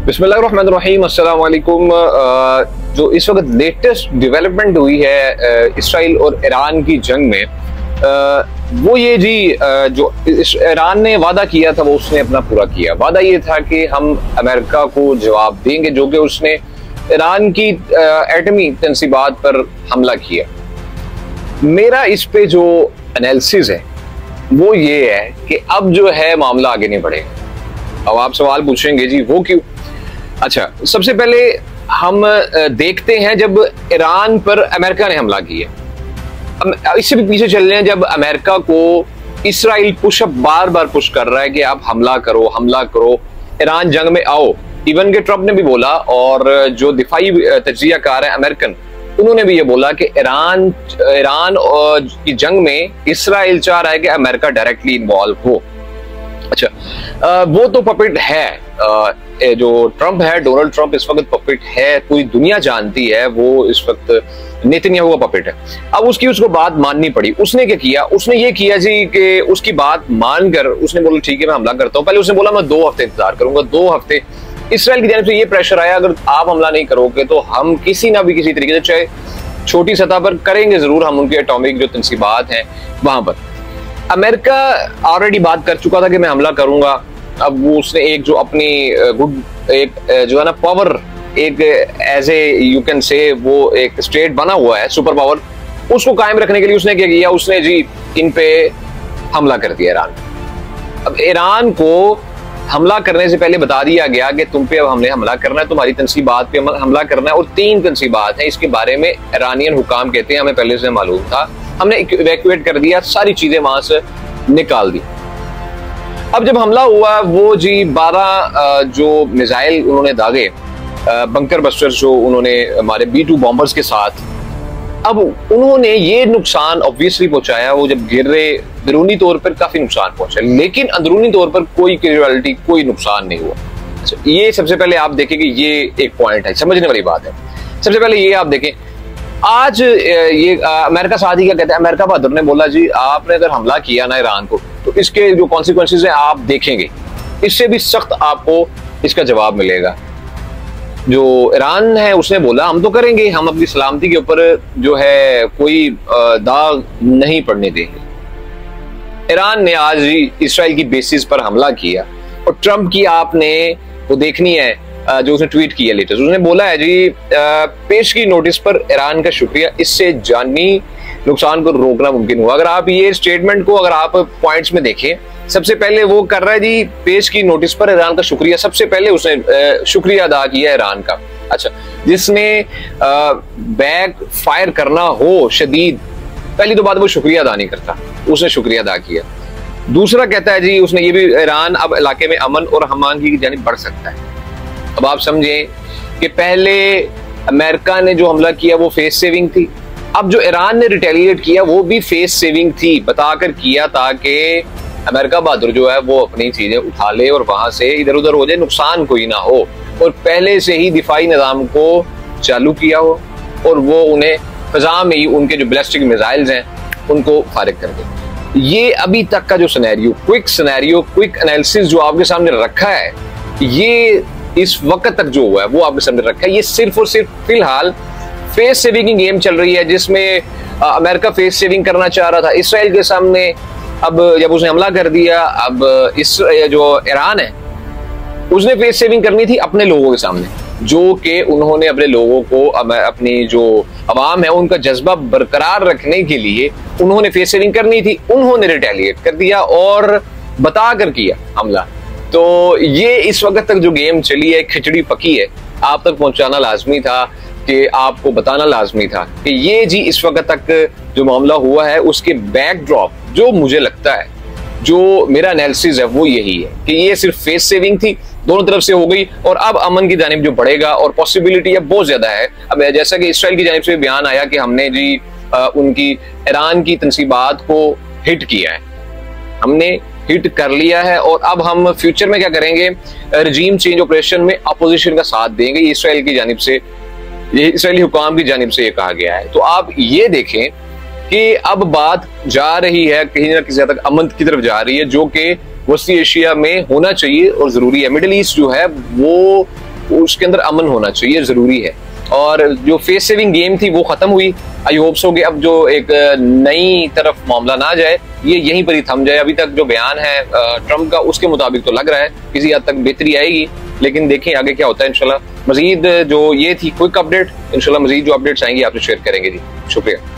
बिस्मिल्लाहिर्रहमानिर्रहीम, अस्सलाम वालेकुम। जो इस वक्त लेटेस्ट डेवलपमेंट हुई है इसराइल और ईरान की जंग में, वो ये जी जो ईरान ने वादा किया था वो उसने अपना पूरा किया। वादा ये था कि हम अमेरिका को जवाब देंगे, जो कि उसने ईरान की एटमी तंसीबात पर हमला किया। मेरा इस पे जो एनालिसिस है वो ये है कि अब जो है मामला आगे नहीं बढ़ेगा। अब आप सवाल पूछेंगे जी वो क्यों? अच्छा, सबसे पहले हम देखते हैं जब ईरान पर अमेरिका ने हमला किया। इससे भी पीछे चल रहे हैं जब अमेरिका को इसराइल पुशअप बार बार पुश कर रहा है कि आप हमला करो, ईरान जंग में आओ। इवन के ट्रंप ने भी बोला, और जो दिफाई तज्जियाकार है अमेरिकन, उन्होंने भी ये बोला कि ईरान की जंग में इसराइल चाह रहा है कि अमेरिका डायरेक्टली इन्वॉल्व हो। अच्छा, वो तो पपेट है। जो ट्रंप है, डोनाल्ड ट्रंप इस वक्त पपेट है, पूरी दुनिया जानती है वो इस वक्त नेतन्याहू का पपेट है। अब उसको बात माननी पड़ी। उसने क्या किया? उसने ये किया जी कि उसकी बात मानकर उसने बोला ठीक है मैं हमला करता हूं। पहले उसने बोला मैं 2 हफ्ते इंतजार करूंगा। 2 हफ्ते इसराइल की जानिब से ये प्रेशर आया, अगर आप हमला नहीं करोगे तो हम किसी तरीके से, चाहे छोटी सतह पर करेंगे जरूर, हम उनके एटॉमिक जो तंसीबात हैं वहां पर। अमेरिका ऑलरेडी बात कर चुका था कि मैं हमला करूंगा। अब वो उसने एक जो अपनी जो है ना पावर, एक as a you can say वो एक स्टेट बना हुआ है, सुपर पावर, उसको कायम रखने के लिए उसने क्या किया? उसने जी इन पे हमला कर दिया ईरान। अब ईरान को हमला करने से पहले बता दिया गया कि तुम पे अब हमने हमला करना है, तुम्हारी तंसीबात पे हमला करना है, और 3 तंसीबात हैं। इसके बारे में ईरानियन हुकाम कहते हैं, हमें पहले से मालूम था, हमने इवैक्यूएट कर दिया, सारी चीजें वहां से निकाल दी। अब जब हमला हुआ वो जी 12 जो मिसाइल उन्होंने दागे, बंकर बस्टर्स जो उन्होंने हमारे B-2 बॉम्बर्स के साथ, अब उन्होंने ये नुकसान ऑब्वियसली पहुंचाया। वो जब गिर रहे बैरूनी तौर पर काफी नुकसान पहुंचा, लेकिन अंदरूनी तौर पर कोई कैजुअलिटी, कोई नुकसान नहीं हुआ। ये सबसे पहले आप देखें कि ये एक पॉइंट है, समझने वाली बात है। सबसे पहले ये आप देखें, आज ये अमेरिका साथ ही क्या कहते हैं, अमेरिका बहादुर ने बोला जी आपने अगर हमला किया ना ईरान को तो इसके जो कॉन्सिक्वेंसेस हैं आप देखेंगे, इससे भी सख्त आपको इसका जवाब मिलेगा। जो ईरान है उसने बोला हम तो करेंगे, हम अपनी सलामती के ऊपर जो है कोई दाग नहीं पड़ने देंगे। ईरान ने आज इसराइल की बेसिस पर हमला किया, और ट्रंप की आपने वो देखनी है जो उसने ट्वीट किया लेटेस्ट। उसने बोला है जी पेश की नोटिस पर ईरान का शुक्रिया, इससे जानी नुकसान को रोकना मुमकिन हुआ। अगर आप ये स्टेटमेंट को अगर आप पॉइंट्स में देखें, सबसे पहले वो कर रहा है जी पेश की नोटिस पर ईरान का शुक्रिया। सबसे पहले उसने शुक्रिया अदा किया ईरान का। अच्छा, जिसने बैक फायर करना हो शदीद, पहली तो बात वो शुक्रिया अदा नहीं करता, उसने शुक्रिया अदा किया। दूसरा कहता है जी उसने ये भी, ईरान अब इलाके में अमन और हमायंगी की जानिब बढ़ सकता है। अब आप समझें कि पहले अमेरिका ने जो हमला किया वो फेस सेविंग थी, अब जो ईरान ने रिटेलिएट किया वो भी फेस सेविंग थी, बताकर किया ताकि अमेरिका बहादुर जो है वो अपनी चीजें उठा ले और वहां से इधर उधर हो जाए, नुकसान कोई ना हो, और पहले से ही दिफाई निजाम को चालू किया हो, और वो उन्हें फिजा में ही उनके जो बैलिस्टिक मिसाइल्स हैं उनको फारिग कर दे। ये अभी तक का जो सिनेरियो, क्विक एनालिसिस जो आपके सामने रखा है, ये इस वक्त तक जो हुआ है वो आपके सामने रखा है। ये सिर्फ और सिर्फ फिलहाल फेस सेविंग की गेम चल रही है, जिसमें अमेरिका फेस सेविंग करना चाह रहा था इसराइल के सामने। अब जब उसने हमला कर दिया, अब इस जो ईरान है उसने फेस सेविंग करनी थी अपने लोगों के सामने, जो कि उन्होंने अपने लोगों को, अपनी जो अवाम है उनका जज्बा बरकरार रखने के लिए उन्होंने फेस सेविंग करनी थी। उन्होंने रिटेलिएट कर दिया और बता कर किया हमला। तो ये इस वक्त तक जो गेम चली है, खिचड़ी पकी है, आप तक पहुंचाना लाजमी था, कि आपको बताना लाजमी था कि ये जी इस वक्त तक जो मामला हुआ है उसके बैकड्रॉप, जो मुझे लगता है, जो मेरा एनालिसिस है वो यही है कि ये सिर्फ फेस सेविंग थी, दोनों तरफ से हो गई, और अब अमन की जानिब जो बढ़ेगा, और पॉसिबिलिटी अब बहुत ज्यादा है। अब जैसा कि इसराइल की जानिब से बयान आया कि हमने जी उनकी ईरान की तंसीबात को हिट किया है, हमने हिट कर लिया है, और अब हम फ्यूचर में क्या करेंगे, रजीम चेंज ऑपरेशन में अपोजिशन का साथ देंगे। इसराइल की जानिब से, ये इसराइली हुकाम की जानिब से ये कहा गया है। तो आप ये देखें कि अब बात जा रही है कहीं ना किसी हद तक अमन की तरफ जा रही है, जो कि वसी एशिया में होना चाहिए और जरूरी है। मिडिल ईस्ट जो है वो उसके अंदर अमन होना चाहिए, जरूरी है। और जो फेस सेविंग गेम थी वो खत्म हुई। आई होप्स हो कि अब जो एक नई तरफ मामला ना जाए, ये यहीं पर ही थम जाए। अभी तक जो बयान है ट्रम्प का, उसके मुताबिक तो लग रहा है किसी हद तक बेहतरी आएगी, लेकिन देखें आगे क्या होता है। इंशाल्लाह मजीद जो ये थी क्विक अपडेट, इंशाल्लाह मजीद जो अपडेट्स आएंगी आपसे शेयर करेंगे जी। शुक्रिया।